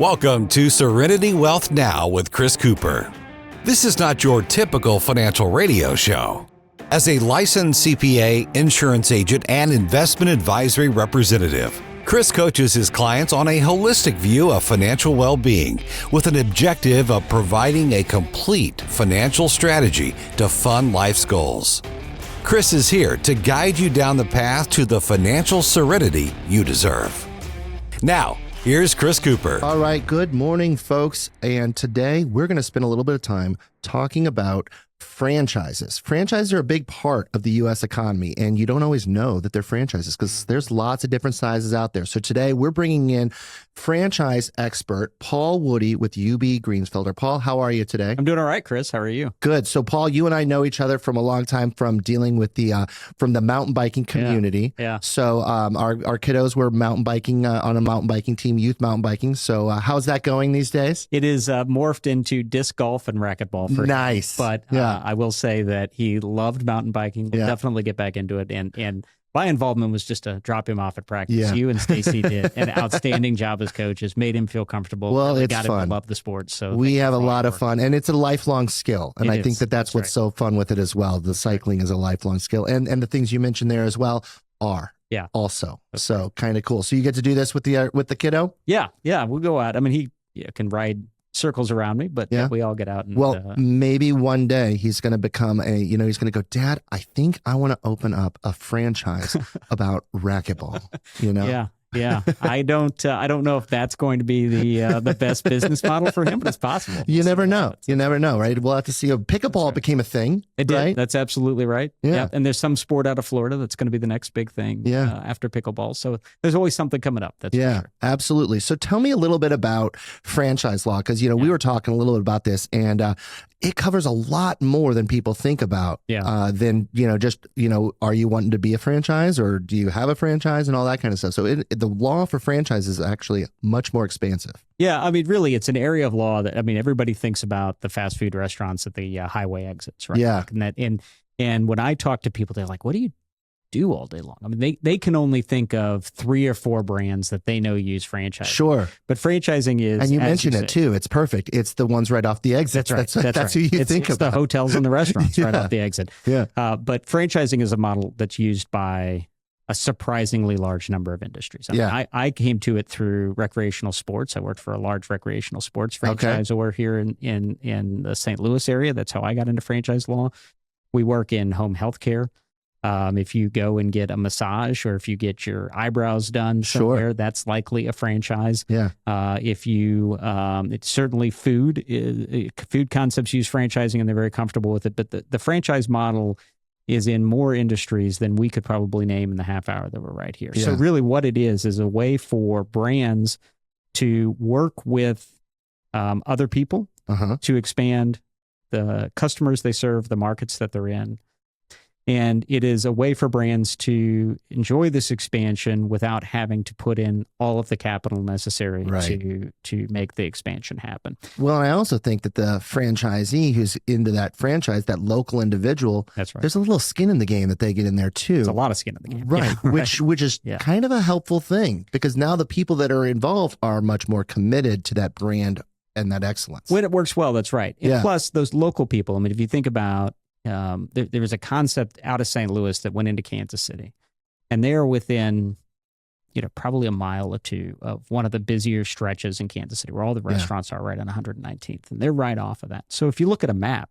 Welcome to Serenity Wealth Now with Chris Cooper. This is not your typical financial radio show. As a licensed CPA, insurance agent, and investment advisory representative, Chris coaches his clients on a holistic view of financial well-being with an objective of providing a complete financial strategy to fund life's goals. Chris is here to guide you down the path to the financial serenity you deserve. Now, here's Chris Cooper. All right. Good morning, folks. And today we're going to spend a little bit of time talking about franchises. Franchises are a big part of the U.S. economy, and you don't always know that they're franchises because there's lots of different sizes out there. So today we're bringing in franchise expert Paul Woody with UB Greensfelder. Paul, how are you today? I'm doing all right, Chris. How are you? Good. So Paul, you and I know each other from a long time from dealing with from the mountain biking community. Yeah. So our kiddos were mountain biking on a mountain biking team, youth mountain biking. So how's that going these days? It is morphed into disc golf and racquetball for nice. him. But I will say that he loved mountain biking. We'll definitely get back into it. And my involvement was just to drop him off at practice. Yeah. You and Stacy did an outstanding job as coaches, made him feel comfortable. Well, it's got fun. him to love the sport. So we have a lot of fun, and it's a lifelong skill. And I think that's what's so fun with it as well. The cycling is a lifelong skill. And the things you mentioned there as well are also. So kind of cool. So you get to do this with the kiddo? Yeah. We'll go out. I mean, he can ride circles around me, but we all get out. And, maybe one day he's going to become he's going to go, Dad, I think I want to open up a franchise about racquetball, Yeah. I don't know if that's going to be the best business model for him, but it's possible. You never know. You never know, right? We'll have to see. Pickleball became a thing. It did. Right? That's absolutely right. Yeah. And there's some sport out of Florida that's going to be the next big thing after pickleball. So there's always something coming up. That's for sure. Absolutely. So tell me a little bit about franchise law, because we were talking a little bit about this, and it covers a lot more than people think about. Than are you wanting to be a franchise, or do you have a franchise, and all that kind of stuff. So the law for franchise is actually much more expansive. Yeah, I mean, really, it's an area of law that everybody thinks about the fast food restaurants at the highway exits, right? Yeah. And when I talk to people, they're like, "What do you do all day long?" I mean, they can only think of 3 or 4 brands that they know use franchising. Sure. But franchising is, and you mentioned it too. It's perfect. It's the ones right off the exit. That's right. That's who you think it's about. the hotels and the restaurants right off the exit. Yeah. But franchising is a model that's used by a surprisingly large number of industries. I came to it through recreational sports. I worked for a large recreational sports franchisor here in the St. Louis area. That's how I got into franchise law. We work in home health care. If you go and get a massage, or if you get your eyebrows done somewhere, that's likely a franchise. Yeah. If you, it's certainly food concepts use franchising, and they're very comfortable with it. But the franchise model is in more industries than we could probably name in the half hour that we're right here. Yeah. So really what it is a way for brands to work with other people to expand the customers they serve, the markets that they're in. And it is a way for brands to enjoy this expansion without having to put in all of the capital necessary to make the expansion happen. Well, I also think that the franchisee who's into that franchise, that local individual, that's right, there's a little skin in the game that they get in there too. There's a lot of skin in the game. Right. Which is kind of a helpful thing, because now the people that are involved are much more committed to that brand and that excellence. When it works well, that's right. And plus those local people, I mean, if you think about there was a concept out of St. Louis that went into Kansas City, and they're within, probably a mile or two of one of the busier stretches in Kansas City, where all the restaurants are right on 119th, and they're right off of that. So if you look at a map,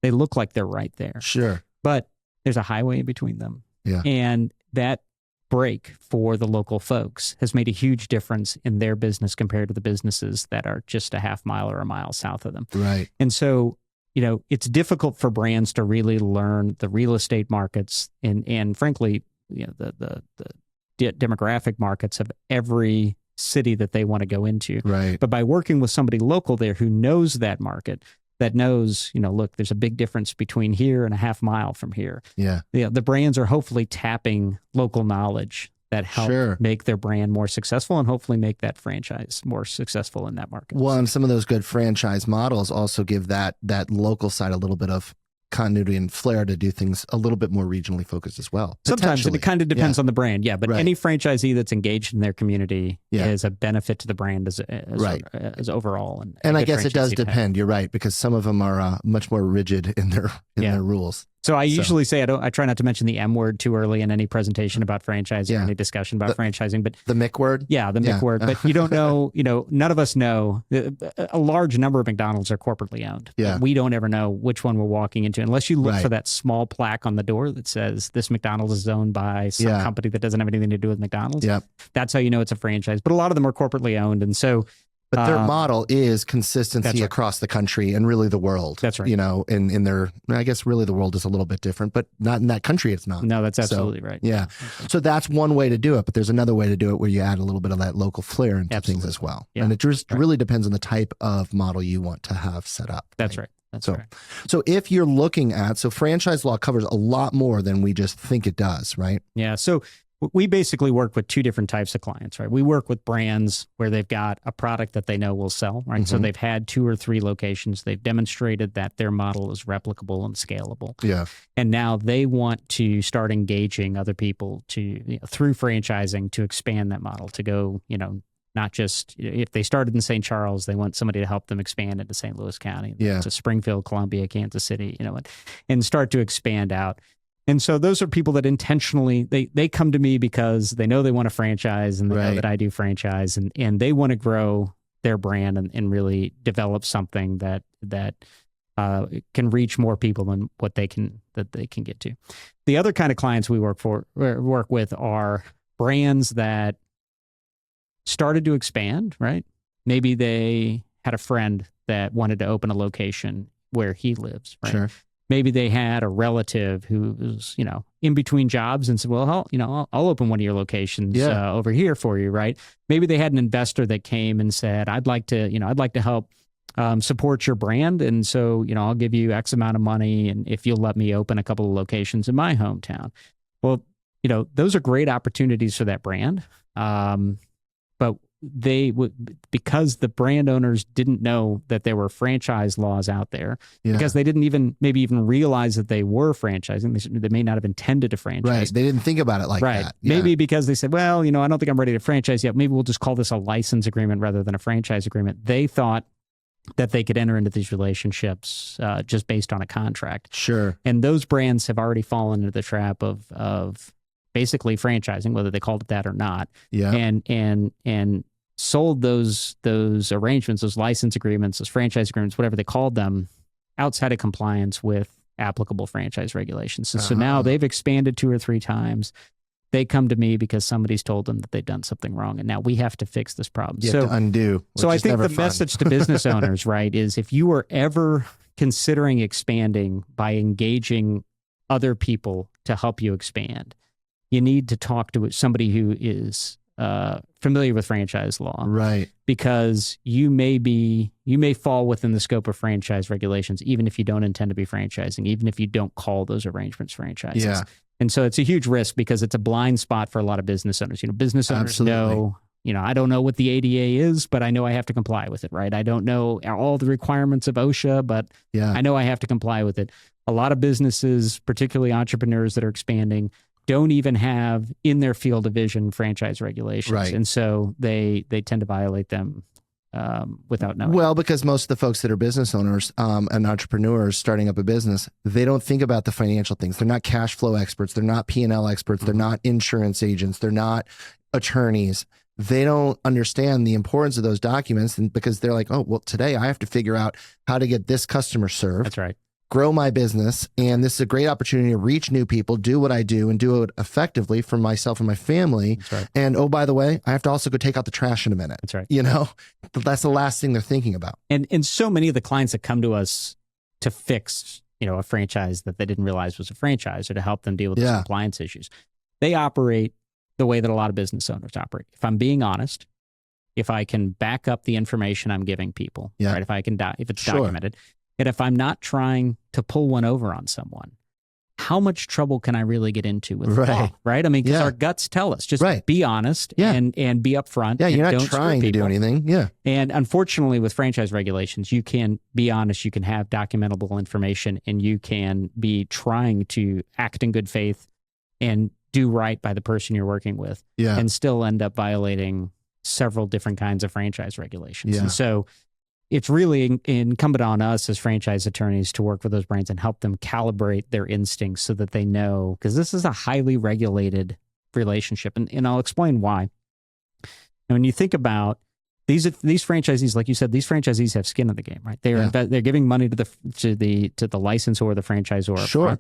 they look like they're right there. Sure. But there's a highway in between them. Yeah. And that break for the local folks has made a huge difference in their business compared to the businesses that are just a half mile or a mile south of them. Right. And so, it's difficult for brands to really learn the real estate markets and frankly, the demographic markets of every city that they want to go into. Right. But by working with somebody local there who knows that market, that knows, look, there's a big difference between here and a half mile from here. Yeah. The brands are hopefully tapping local knowledge that help make their brand more successful and hopefully make that franchise more successful in that market. Well, and some of those good franchise models also give that local side a little bit of continuity and flair to do things a little bit more regionally focused as well. Sometimes it kind of depends on the brand. Yeah. But any franchisee that's engaged in their community is a benefit to the brand as overall. And I guess it does depend. You're right, because some of them are much more rigid in their rules. So I usually say I try not to mention the M word too early in any presentation about franchising or any discussion about franchising. But the Mick word? Yeah, the Mick word. But you don't know, none of us know. A large number of McDonald's are corporately owned. Yeah. We don't ever know which one we're walking into unless you look for that small plaque on the door that says this McDonald's is owned by some company that doesn't have anything to do with McDonald's. Yep. It's a franchise. But a lot of them are corporately owned. And so but their model is consistency across the country and really the world. That's right. In their, I guess really the world is a little bit different, but not in that country. It's not. No, that's absolutely right. Yeah. So that's one way to do it, but there's another way to do it where you add a little bit of that local flair into things as well. Yeah. And it just really depends on the type of model you want to have set up. That's right. That's right. So if you're looking at, franchise law covers a lot more than we just think it does, right? Yeah. So we basically work with two different types of clients, right? We work with brands where they've got a product that they know will sell, right? Mm-hmm. So they've had 2 or 3 locations. They've demonstrated that their model is replicable and scalable. Yeah. And now they want to start engaging other people to, through franchising to expand that model to go, not just if they started in St. Charles, they want somebody to help them expand into St. Louis County, to Springfield, Columbia, Kansas City, and start to expand out. And so those are people that intentionally, they come to me because they know they want a franchise and they know that I do franchise and they want to grow their brand and really develop something that can reach more people than what they can get to. The other kind of clients we work with are brands that started to expand, right? Maybe they had a friend that wanted to open a location where he lives, right? Sure. Maybe they had a relative who was, in between jobs and said, well, I'll open one of your locations over here for you, right? Maybe they had an investor that came and said, I'd like to help support your brand. And so, I'll give you X amount of money. And if you'll let me open a couple of locations in my hometown. Well, those are great opportunities for that brand. But they would, because the brand owners didn't know that there were franchise laws out there, because they didn't maybe even realize that they were franchising. They may not have intended to franchise. Right. They didn't think about it like that. Yeah. Maybe because they said, well, I don't think I'm ready to franchise yet. Maybe we'll just call this a license agreement rather than a franchise agreement. They thought that they could enter into these relationships just based on a contract. Sure. And those brands have already fallen into the trap of basically franchising, whether they called it that or not. Yeah. And sold those arrangements, those license agreements, those franchise agreements, whatever they called them, outside of compliance with applicable franchise regulations. So now they've expanded 2 or 3 times. They come to me because somebody's told them that they've done something wrong, and now we have to fix this problem. You have to undo. So I think the message to business owners, right, is if you are ever considering expanding by engaging other people to help you expand, you need to talk to somebody who is familiar with franchise law, right? Because you may fall within the scope of franchise regulations, even if you don't intend to be franchising, even if you don't call those arrangements franchises. Yeah. And so it's a huge risk because it's a blind spot for a lot of business owners. Business owners know, I don't know what the ADA is, but I know I have to comply with it, right? I don't know all the requirements of OSHA, but I know I have to comply with it. A lot of businesses, particularly entrepreneurs that are expanding, don't even have in their field of vision franchise regulations. Right. And so they tend to violate them without knowing. Well, because most of the folks that are business owners and entrepreneurs starting up a business, they don't think about the financial things. They're not cash flow experts. They're not P&L experts. They're not insurance agents. They're not attorneys. They don't understand the importance of those documents, and because they're like, oh, well, today I have to figure out how to get this customer served. That's right. Grow my business, and this is a great opportunity to reach new people, do what I do, and do it effectively for myself and my family. That's right. And oh, by the way, I have to also go take out the trash in a minute. That's right. That's the last thing they're thinking about. And so many of the clients that come to us to fix, a franchise that they didn't realize was a franchise, or to help them deal with the compliance issues, they operate the way that a lot of business owners operate. If I'm being honest, if I can back up the information I'm giving people, right? If it's documented. And if I'm not trying to pull one over on someone, how much trouble can I really get into with the law, right? I mean, because our guts tell us, just be honest and be upfront. Yeah, and you're not trying to do anything. Yeah. And unfortunately, with franchise regulations, you can be honest, you can have documentable information, and you can be trying to act in good faith and do right by the person you're working with and still end up violating several different kinds of franchise regulations. And so it's really incumbent on us as franchise attorneys to work with those brands and help them calibrate their instincts so that they know, because this is a highly regulated relationship. And I'll explain why. And when you think about these franchisees, like you said, these franchisees have skin in the game, right? They're giving money to the licensor or the franchisor, sure,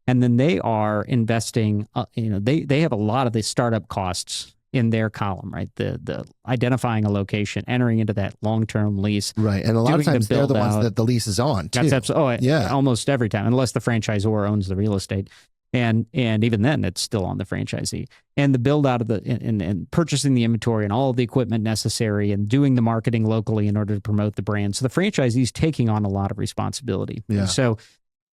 and then they are investing. They have a lot of the startup costs in their column, right? The identifying a location, entering into that long-term lease, right? And a lot of times they're the ones that the lease is on too. That's almost every time, unless the franchisor owns the real estate. And even then, it's still on the franchisee. And the build out of and purchasing the inventory and all of the equipment necessary and doing the marketing locally in order to promote the brand. So the franchisee's taking on a lot of responsibility. Yeah. And so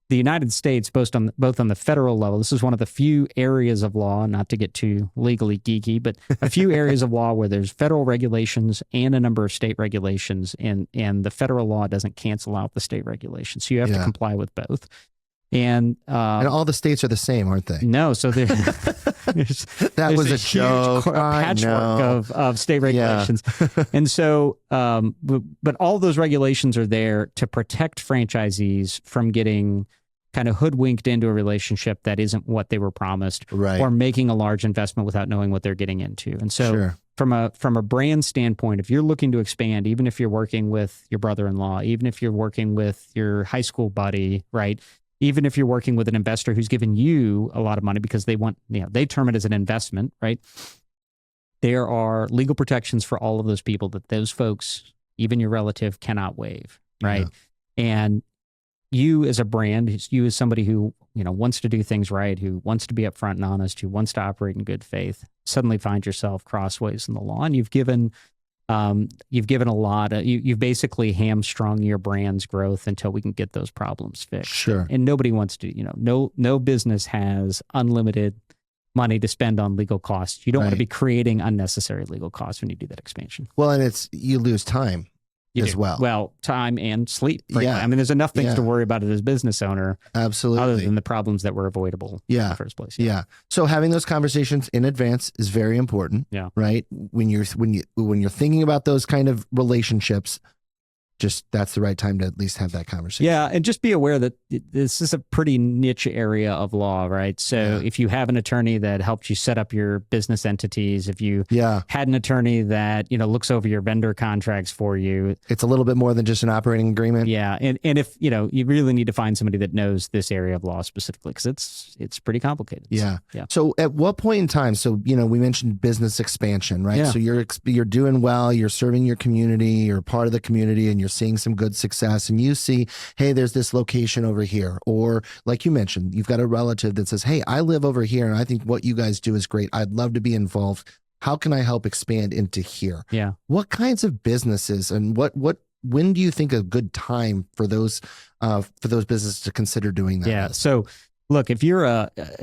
the United States, both on the federal level, this is one of the few areas of law, not to get too legally geeky, but a few areas of law where there's federal regulations and a number of state regulations, and the federal law doesn't cancel out the state regulations. So you have to comply with both. And all the states are the same, aren't they? No, so there's was a joke. Patchwork of state regulations, and so, but all those regulations are there to protect franchisees from getting kind of hoodwinked into a relationship that isn't what they were promised, or making a large investment without knowing what they're getting into. And so, from a brand standpoint, if you're looking to expand, even if you're working with your brother-in-law, even if you're working with your high school buddy, right? Even if you're working with an investor who's given you a lot of money because they term it as an investment, right? There are legal protections for all of those people that those folks, even your relative, cannot waive, right? Yeah. And you as a brand, you as somebody who wants to do things right, who wants to be upfront and honest, who wants to operate in good faith, suddenly find yourself crossways in the law, and you've given a lot. You've basically hamstrung your brand's growth until we can get those problems fixed. Sure. And nobody wants to. No business has unlimited money to spend on legal costs. You don't want to be creating unnecessary legal costs when you do that expansion. Well, and you lose time as well. Well, time and sleep. Yeah. I mean, there's enough things to worry about as a business owner. Absolutely. Other than the problems that were avoidable in the first place. Yeah. So having those conversations in advance is very important. Yeah. Right. When you're thinking about those kind of relationships, that's the right time to at least have that conversation. Yeah, and just be aware that this is a pretty niche area of law, right? So if you have an attorney that helped you set up your business entities, if you had an attorney that looks over your vendor contracts for you, it's a little bit more than just an operating agreement. Yeah, and if you really need to find somebody that knows this area of law specifically, because it's pretty complicated. Yeah. So at what point in time? So we mentioned business expansion, right? Yeah. So you're doing well, you're serving your community, you're part of the community, and you're seeing some good success, and you see, hey, there's this location over here, or like you mentioned, you've got a relative that says, hey, I live over here and I think what you guys do is great. I'd love to be involved. How can I help expand into here? Yeah. What kinds of businesses and when do you think a good time for those businesses to consider doing that? Yeah. So look, if you're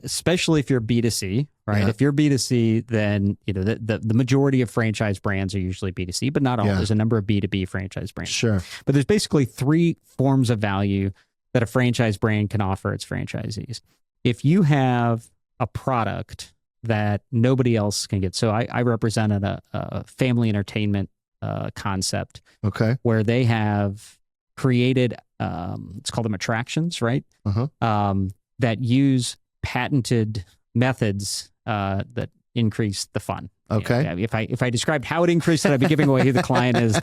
especially if you're B2C, right? If you're B2C, then the majority of franchise brands are usually B2C, but not all. There's a number of B2B franchise brands. Sure. But there's basically 3 forms of value that a franchise brand can offer its franchisees. If you have a product that nobody else can get, so I represented a family entertainment concept. Okay. Where they have created, let's call them attractions, right? That they patented methods that increase the fun. Okay. If I described how it increased it, I'd be giving away who the client is.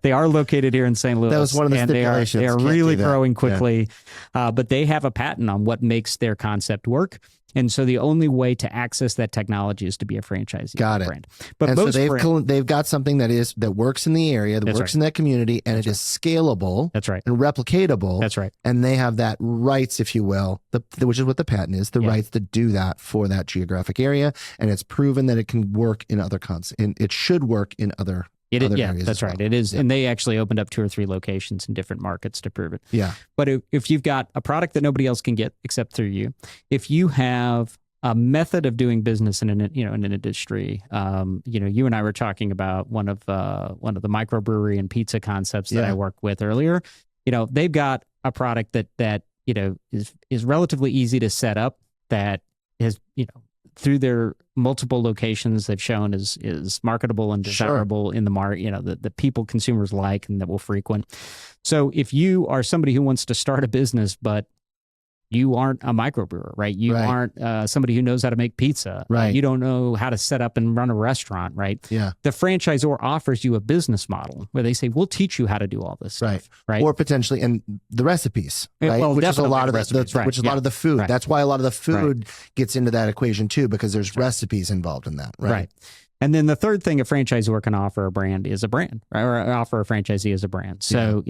They are located here in St. Louis. That was one of the stipulations. They are really growing quickly, but they have a patent on what makes their concept work. And so the only way to access that technology is to be a franchisee brand. But and so they've got something that works in the area, that works in that community, and it is scalable. That's right. And replicatable. That's right. And they have that rights, if you will, which is what the patent is, the rights to do that for that geographic area. And it's proven that it can work in other and it should work in other areas that's as well. right. It is. Yeah. And they actually opened up 2 or 3 locations in different markets to prove it. Yeah. But if you've got a product that nobody else can get except through you, if you have a method of doing business in an industry, you and I were talking about one of the microbrewery and pizza concepts that I worked with earlier. They've got a product that is relatively easy to set up, that has, through their multiple locations they've shown is marketable and desirable in the market, the people consumers like and that will frequent. So if you are somebody who wants to start a business, but you aren't a microbrewer, right? You aren't somebody who knows how to make pizza. Right. You don't know how to set up and run a restaurant, right? Yeah. The franchisor offers you a business model where they say, we'll teach you how to do all this stuff. Right. Or potentially, and the recipes, right? Well, which is a lot of recipes, which is a lot of the food. Right. That's why a lot of the food gets into that equation too, because there's recipes involved in that, right? And then the third thing a franchisor can offer a brand is a brand, right? Or offer a franchisee as a brand. So,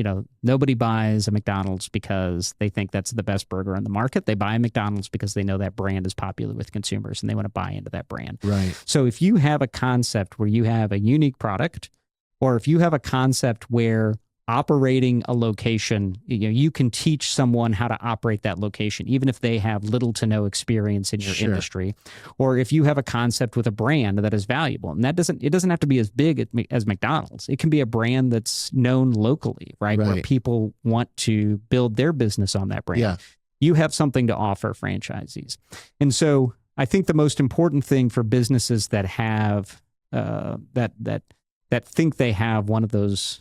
nobody buys a McDonald's because they think that's the best burger in the market. They buy a McDonald's because they know that brand is popular with consumers and they want to buy into that brand. Right. So if you have a concept where you have a unique product, or if you have a concept where operating a location, you can teach someone how to operate that location, even if they have little to no experience in your industry. Or if you have a concept with a brand that is valuable, and it doesn't have to be as big as McDonald's. It can be a brand that's known locally, right? Where people want to build their business on that brand. Yeah. You have something to offer franchisees. And so I think the most important thing for businesses that have that think they have one of those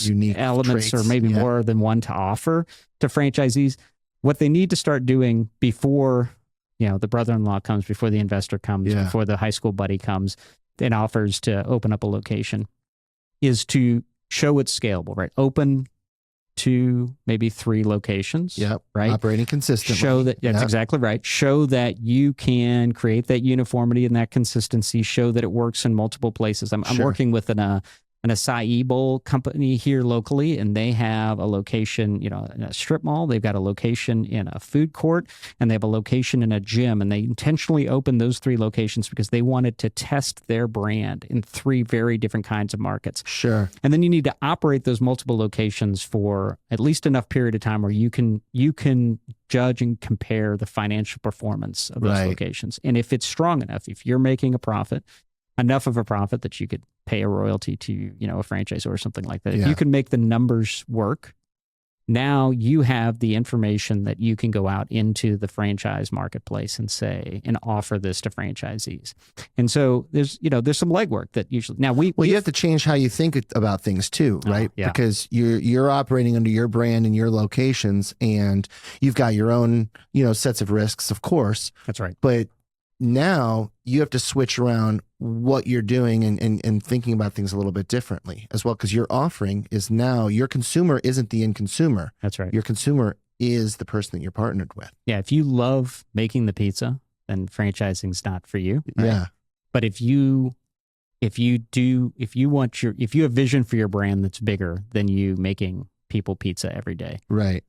unique elements traits, or maybe more than one to offer to franchisees, what they need to start doing before, the brother-in-law comes, before the investor comes, before the high school buddy comes and offers to open up a location, is to show it's scalable, right? Open 2, maybe 3 locations. Yep. Right. Operating consistently. Show that, that's exactly right. Show that you can create that uniformity and that consistency. Show that it works in multiple places. I'm working with an acai bowl company here locally, and they have a location, in a strip mall. They've got a location in a food court, and they have a location in a gym. And they intentionally opened those 3 locations because they wanted to test their brand in 3 very different kinds of markets. Sure. And then you need to operate those multiple locations for at least enough period of time where you can judge and compare the financial performance of those locations. And if it's strong enough, if you're making a profit, enough of a profit that you could pay a royalty to, a franchise or something like that. If you can make the numbers work, now you have the information that you can go out into the franchise marketplace and say, and offer this to franchisees. And so there's some legwork that usually, now you have to change how you think about things too, right? Because you're operating under your brand and your locations, and you've got your own, sets of risks, of course. That's right. But now you have to switch around what you're doing and thinking about things a little bit differently as well, because your offering is now, your consumer isn't the end consumer. That's right. Your consumer is the person that you're partnered with. Yeah. If you love making the pizza, then franchising's not for you. Right? Yeah. But if you have vision for your brand that's bigger than you making people pizza every day. Right.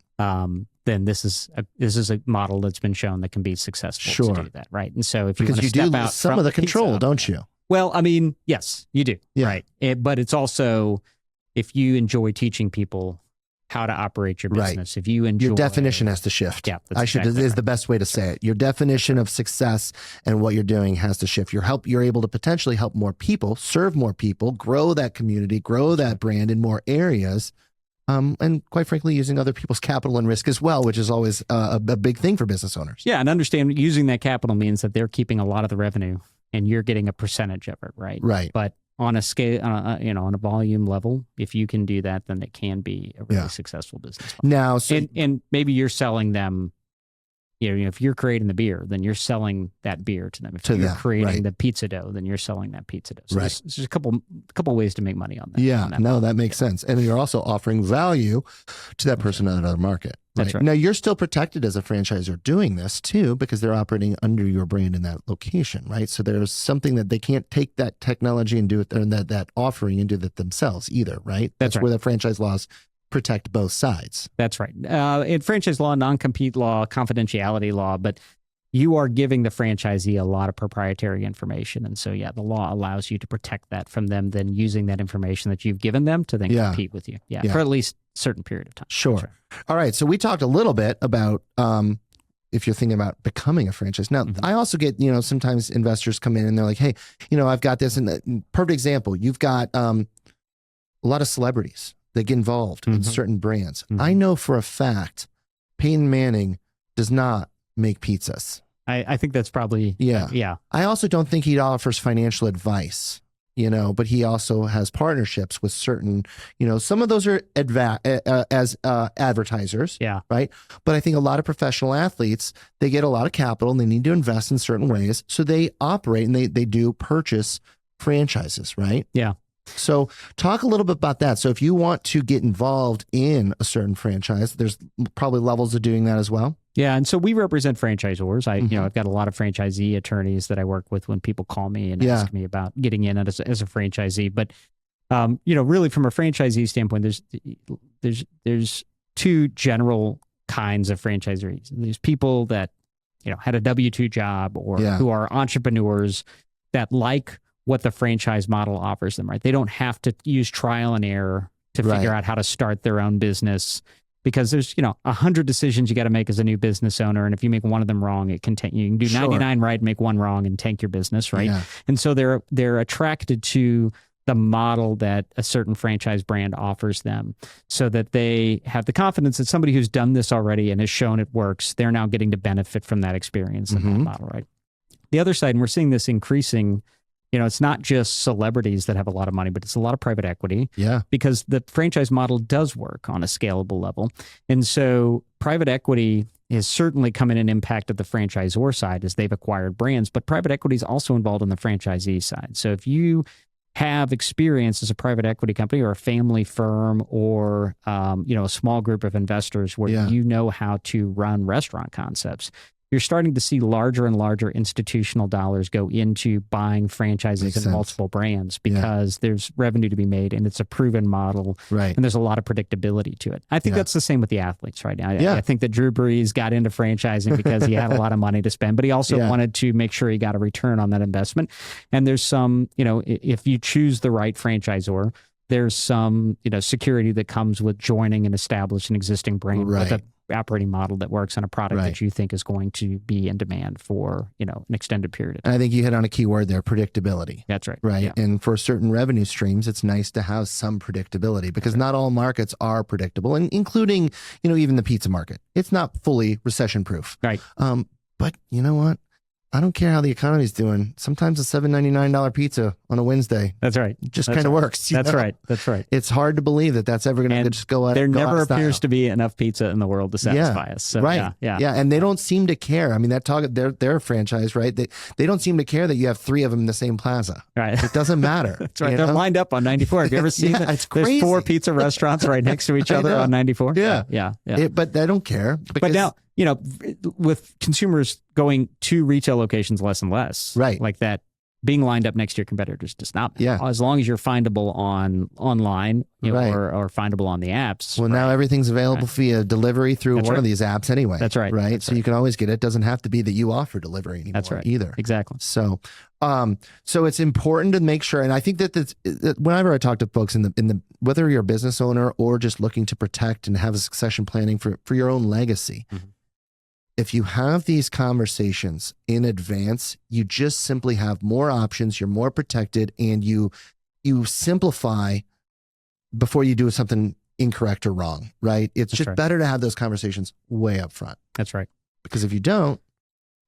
Then this is a model that's been shown that can be successful to do that, right? And so if you want to step out some of the control, pizza, don't you? Well, I mean, yes, you do, right? But it's also, if you enjoy teaching people how to operate your business, if you enjoy, your definition has to shift. Yeah, is the best way to say it. Your definition of success and what you're doing has to shift. You're able to potentially help more people, serve more people, grow that community, grow that brand in more areas. And quite frankly, using other people's capital and risk as well, which is always a big thing for business owners. Yeah, and understand using that capital means that they're keeping a lot of the revenue and you're getting a percentage of it, right? Right. But on a scale, on a volume level, if you can do that, then it can be a really successful business model. Now, and maybe you're selling them. If you're creating the beer, then you're selling that beer to them. If you're creating the pizza dough, then you're selling that pizza dough. So there's a couple ways to make money on that. Yeah, that makes sense. And you're also offering value to that person in another market. Right? That's right. Now, you're still protected as a franchisor doing this too, because they're operating under your brand in that location, right? So there's something that they can't take that technology and do it, and that offering and do that themselves either, right? That's right. Where the franchise laws protect both sides. That's right. In franchise law, non-compete law, confidentiality law, but you are giving the franchisee a lot of proprietary information. And so, the law allows you to protect that from them, then using that information that you've given them to then compete with you. For at least a certain period of time. Sure. All right. So we talked a little bit about if you're thinking about becoming a franchise. Now, I also get, sometimes investors come in and they're like, hey, I've got this. And perfect example, you've got a lot of celebrities that get involved in certain brands. I know for a fact Peyton Manning does not make pizzas. I think that's probably, I also don't think he offers financial advice, but he also has partnerships with certain, some of those are as advertisers, right? But I think a lot of professional athletes, they get a lot of capital and they need to invest in certain ways. So they operate and they do purchase franchises, right? Yeah. So talk a little bit about that. So if you want to get involved in a certain franchise, there's probably levels of doing that as well. Yeah, and so we represent franchisors. I've got a lot of franchisee attorneys that I work with when people call me and ask me about getting in as a franchisee. But really from a franchisee standpoint, there's two general kinds of franchisees. There's people that had a W-2 job or who are entrepreneurs that like what the franchise model offers them. Right, they don't have to use trial and error to figure out how to start their own business. Because there's 100 decisions you got to make as a new business owner, and if you make one of them wrong, you can do 99 right, make one wrong, and tank your business, right? Yeah. And so they're attracted to the model that a certain franchise brand offers them, so that they have the confidence that somebody who's done this already and has shown it works, they're now getting to benefit from that experience and that model, right? The other side, and we're seeing this increasing. It's not just celebrities that have a lot of money, but it's a lot of private equity. Yeah. Because the franchise model does work on a scalable level. And so private equity has certainly come in and impacted the franchisor side as they've acquired brands, but private equity is also involved on the franchisee side. So if you have experience as a private equity company or a family firm or, a small group of investors where you know how to run restaurant concepts, you're starting to see larger and larger institutional dollars go into buying franchises in multiple brands because there's revenue to be made and it's a proven model. Right. And there's a lot of predictability to it. I think that's the same with the athletes right now. I think that Drew Brees got into franchising because he had a lot of money to spend, but he also wanted to make sure he got a return on that investment. And there's some, if you choose the right franchisor, there's some, security that comes with joining and establishing an existing brand with a operating model that works on a product that you think is going to be in demand for, an extended period of time. And I think you hit on a key word there, predictability. That's right. Right. Yeah. And for certain revenue streams, it's nice to have some predictability because not all markets are predictable, and including, even the pizza market. It's not fully recession proof. Right. But you know what? I don't care how the economy's doing. Sometimes a $7.99 pizza on a Wednesday. That's right. Just kind of works. That's right. That's right. It's hard to believe that that's ever going to just go out. There never appears to be enough pizza in the world to satisfy us. So, right. Yeah. And they don't seem to care. I mean, they're a franchise, right? They don't seem to care that you have 3 of them in the same plaza. Right. It doesn't matter. That's right. They're lined up on 94. Have you ever seen that? It's crazy. There's 4 pizza restaurants right next to each other on 94. Yeah. But they don't care. But now, with consumers going to retail locations less and less, right? Like that, being lined up next to your competitors does not matter. Yeah. As long as you're findable online or findable on the apps. Well, now everything's available via delivery through one of these apps anyway. That's right. Right. So you can always get it. It doesn't have to be that you offer delivery anymore either. Exactly. So, so it's important to make sure. And I think that whenever I talk to folks in the whether you're a business owner or just looking to protect and have a succession planning for your own legacy, if you have these conversations in advance, you just simply have more options, you're more protected, and you simplify before you do something incorrect or wrong, right? It's just better to have those conversations way up front. That's right. Because if you don't,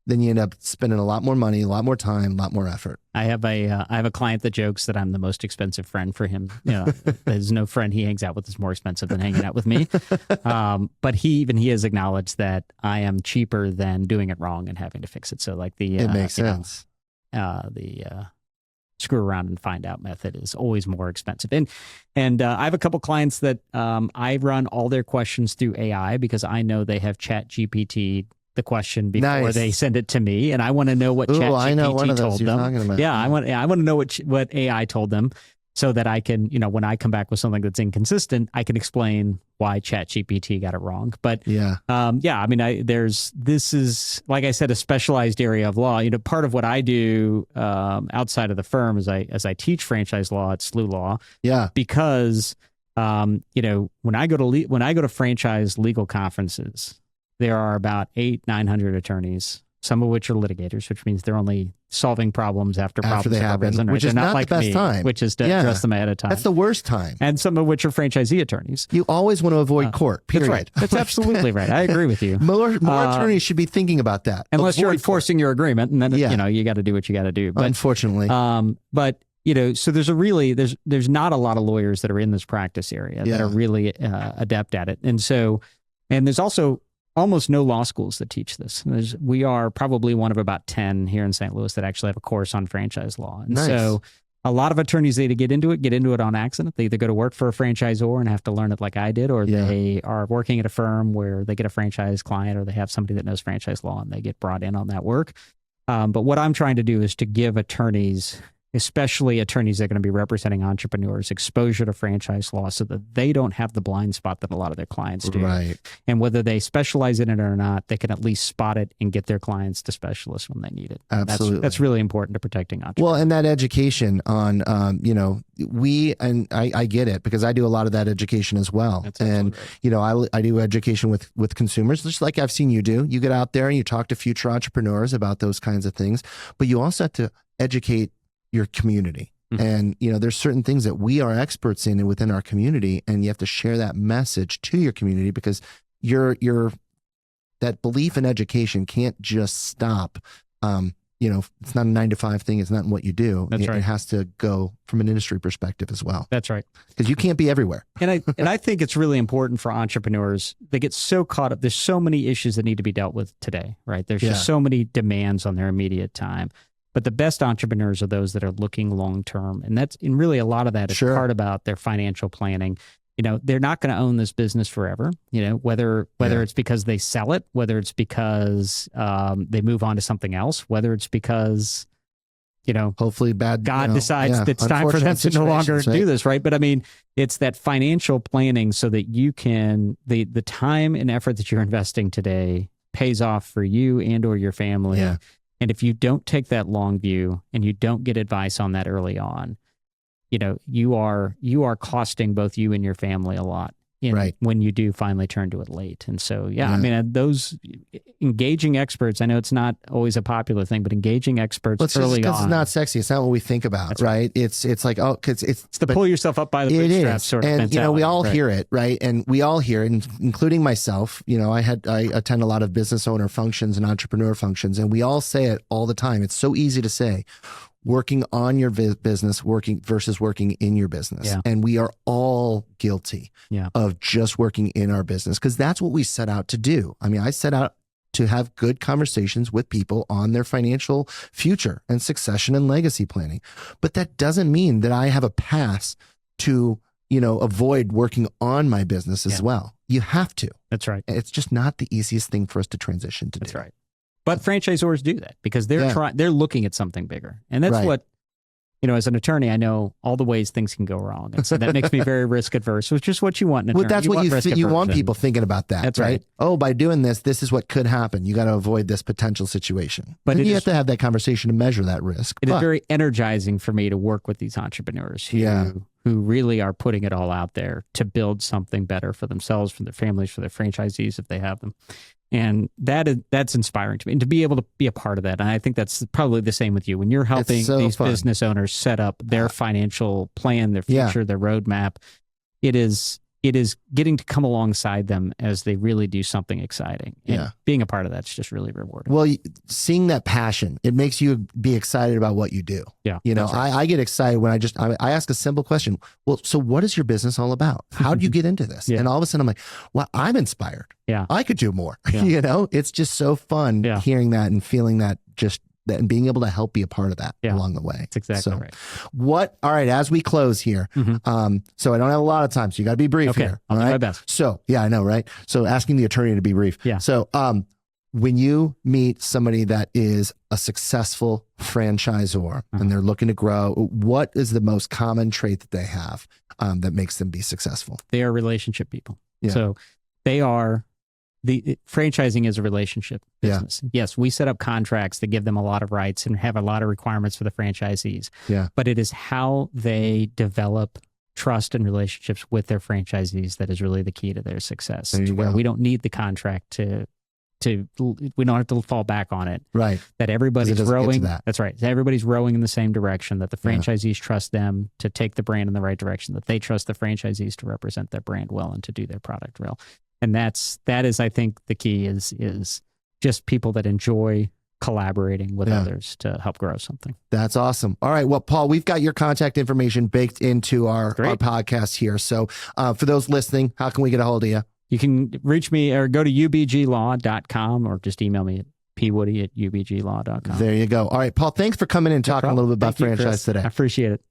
then you end up spending a lot more money, a lot more time, a lot more effort. I have a client that jokes that I'm the most expensive friend for him. There's no friend he hangs out with is more expensive than hanging out with me. But he has acknowledged that I am cheaper than doing it wrong and having to fix it. So like it makes sense. The screw around and find out method is always more expensive. And I have a couple clients that I run all their questions through AI because I know they have ChatGPT the question before they send it to me, and I want to know what ChatGPT told them. Yeah, I want to know what AI told them. so that I can, when I come back with something that's inconsistent, I can explain why ChatGPT got it wrong. But this is, like I said, a specialized area of law. Part of what I do outside of the firm is I teach franchise law at SLU Law. Yeah. Because when I go to franchise legal conferences, there are about 800-900 attorneys, some of which are litigators, which means they're only solving problems after problems they happen, arisen, right? which is they're not like the best me, time. which is to address them ahead of time. That's the worst time. And some of which are franchisee attorneys. You always want to avoid court, period. That's right. That's absolutely right. I agree with you. More attorneys should be thinking about that. Unless you're enforcing your agreement, and then you got to do what you got to do. But, unfortunately. So there's not a lot of lawyers that are in this practice area that are really adept at it. And there's also almost no law schools that teach this. We are probably one of about 10 here in St. Louis that actually have a course on franchise law. And so a lot of attorneys, they get into it on accident. They either go to work for a franchisor and have to learn it like I did, or they are working at a firm where they get a franchise client, or they have somebody that knows franchise law and they get brought in on that work. But what I'm trying to do is to give attorneys, especially attorneys that are going to be representing entrepreneurs, exposure to franchise law so that they don't have the blind spot that a lot of their clients do. Right. And whether they specialize in it or not, they can at least spot it and get their clients to specialists when they need it. Absolutely. That's really important to protecting entrepreneurs. Well, and that education on, I get it because I do a lot of that education as well. That's and, right. I do education with consumers, just like I've seen you do. You get out there and you talk to future entrepreneurs about those kinds of things, but you also have to educate your community. Mm-hmm. And, there's certain things that we are experts in and within our community, and you have to share that message to your community because that belief in education can't just stop. It's not a 9-to-5 thing. It's not in what you do. That's right. It has to go from an industry perspective as well. That's right. Because you can't be everywhere. And I think it's really important for entrepreneurs. They get so caught up. There's so many issues that need to be dealt with today, right? There's just so many demands on their immediate time. But the best entrepreneurs are those that are looking long-term. And really a lot of that is part about their financial planning. They're not going to own this business forever, whether it's because they sell it, whether it's because they move on to something else, whether it's because, hopefully God decides that it's time for them to no longer do this, right? But it's that financial planning so that you can, the time and effort that you're investing today pays off for you and or your family. Yeah. And if you don't take that long view and you don't get advice on that early on, you are costing both you and your family a lot when you do finally turn to it late. And so, those engaging experts, I know it's not always a popular thing, but engaging experts early on. It's not sexy. It's not what we think about, right? It's like, because it's to pull yourself up by the bootstraps sort of mentality. And, we all hear it, right? And we all hear it, including myself. I attend a lot of business owner functions and entrepreneur functions, and we all say it all the time. It's so easy to say, working on your business, working versus working in your business. Yeah. And we are all guilty of just working in our business because that's what we set out to do. I set out to have good conversations with people on their financial future and succession and legacy planning. But that doesn't mean that I have a pass to, avoid working on my business as well. You have to. That's right. It's just not the easiest thing for us to transition to do. That's right. But franchisors do that because they're looking at something bigger. And that's what, as an attorney, I know all the ways things can go wrong. And so that makes me very risk adverse, which is what you want in an attorney. Well, that's what you want people thinking about that. That's right. Oh, by doing this is what could happen. You got to avoid this potential situation. But you have to have that conversation to measure that risk. It is very energizing for me to work with these entrepreneurs who really are putting it all out there to build something better for themselves, for their families, for their franchisees if they have them. And that's inspiring to me, and to be able to be a part of that. And I think that's probably the same with you when you're helping these business owners set up their financial plan, their future, their roadmap. It is getting to come alongside them as they really do something exciting. And being a part of that's just really rewarding. Well, seeing that passion, it makes you be excited about what you do. Yeah. I get excited when I ask a simple question. Well, so what is your business all about? How did you get into this? And all of a sudden I'm like, well, I'm inspired. Yeah. I could do more. Yeah. It's just so fun hearing that and feeling that and being able to help be a part of that along the way. That's exactly right. All right, as we close here, so I don't have a lot of time, so you got to be brief here. I'll do my best. So, I know, right? So asking the attorney to be brief. Yeah. So when you meet somebody that is a successful franchisor and they're looking to grow, what is the most common trait that they have that makes them be successful? They are relationship people. Yeah. So franchising is a relationship business. Yeah. Yes, we set up contracts that give them a lot of rights and have a lot of requirements for the franchisees. Yeah. But it is how they develop trust and relationships with their franchisees that is really the key to their success. Where we don't need the contract we don't have to fall back on it. Right. That everybody's rowing. That's right. Everybody's rowing in the same direction, that the franchisees trust them to take the brand in the right direction, that they trust the franchisees to represent their brand well and to do their product well. And that is, I think, the key is just people that enjoy collaborating with others to help grow something. That's awesome. All right. Well, Paul, we've got your contact information baked into our podcast here. So for those listening, how can we get a hold of you? You can reach me or go to ubglaw.com or just email me at pwoody@ubglaw.com. There you go. All right, Paul, thanks for coming in and talking a little bit about franchise today. I appreciate it.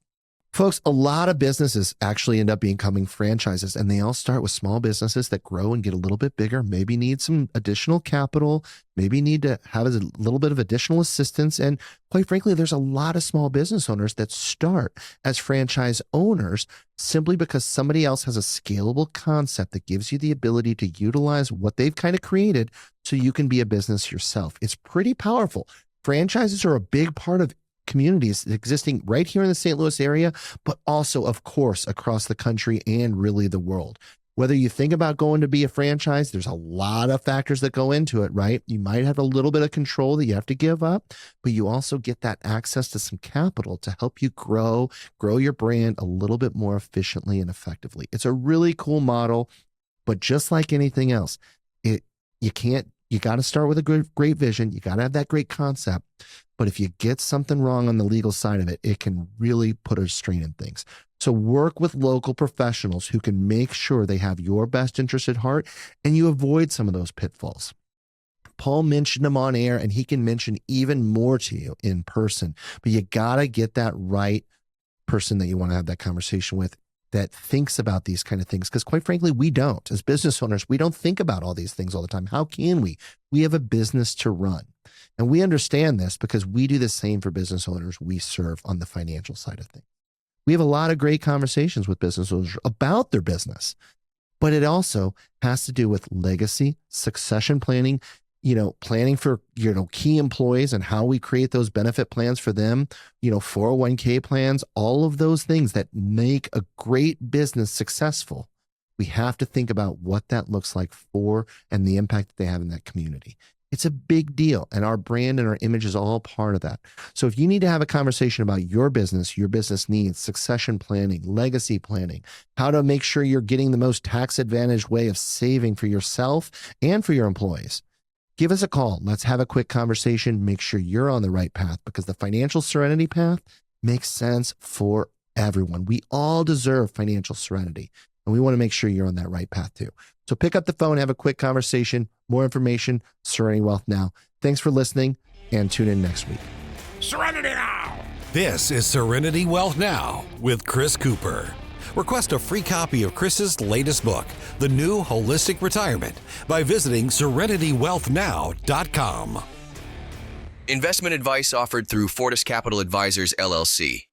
Folks, a lot of businesses actually end up becoming franchises, and they all start with small businesses that grow and get a little bit bigger, maybe need some additional capital, maybe need to have a little bit of additional assistance. And quite frankly, there's a lot of small business owners that start as franchise owners simply because somebody else has a scalable concept that gives you the ability to utilize what they've kind of created so you can be a business yourself. It's pretty powerful. Franchises are a big part of communities existing right here in the St. Louis area, but also, of course, across the country and really the world. Whether you think about going to be a franchise, there's a lot of factors that go into it, right? You might have a little bit of control that you have to give up, but you also get that access to some capital to help you grow your brand a little bit more efficiently and effectively. It's a really cool model, but just like anything else, you got to start with a great vision. You got to have that great concept. But if you get something wrong on the legal side of it, it can really put a strain in things. So work with local professionals who can make sure they have your best interest at heart and you avoid some of those pitfalls. Paul mentioned them on air, and he can mention even more to you in person. But you got to get that right person that you want to have that conversation with that thinks about these kind of things. Because quite frankly, we don't. As business owners, we don't think about all these things all the time. How can we? We have a business to run. And we understand this because we do the same for business owners we serve on the financial side of things. We have a lot of great conversations with business owners about their business, but it also has to do with legacy, succession planning, planning for, key employees and how we create those benefit plans for them, 401k plans, all of those things that make a great business successful. We have to think about what that looks like for and the impact that they have in that community. It's a big deal, and our brand and our image is all part of that. So if you need to have a conversation about your business needs, succession planning, legacy planning, how to make sure you're getting the most tax-advantaged way of saving for yourself and for your employees, give us a call. Let's have a quick conversation. Make sure you're on the right path, because the financial serenity path makes sense for everyone. We all deserve financial serenity, and we want to make sure you're on that right path too. So pick up the phone, have a quick conversation. More information, Serenity Wealth Now. Thanks for listening, and tune in next week. Serenity Now! This is Serenity Wealth Now with Chris Cooper. Request a free copy of Chris's latest book, The New Holistic Retirement, by visiting SerenityWealthNow.com. Investment advice offered through Fortis Capital Advisors, LLC.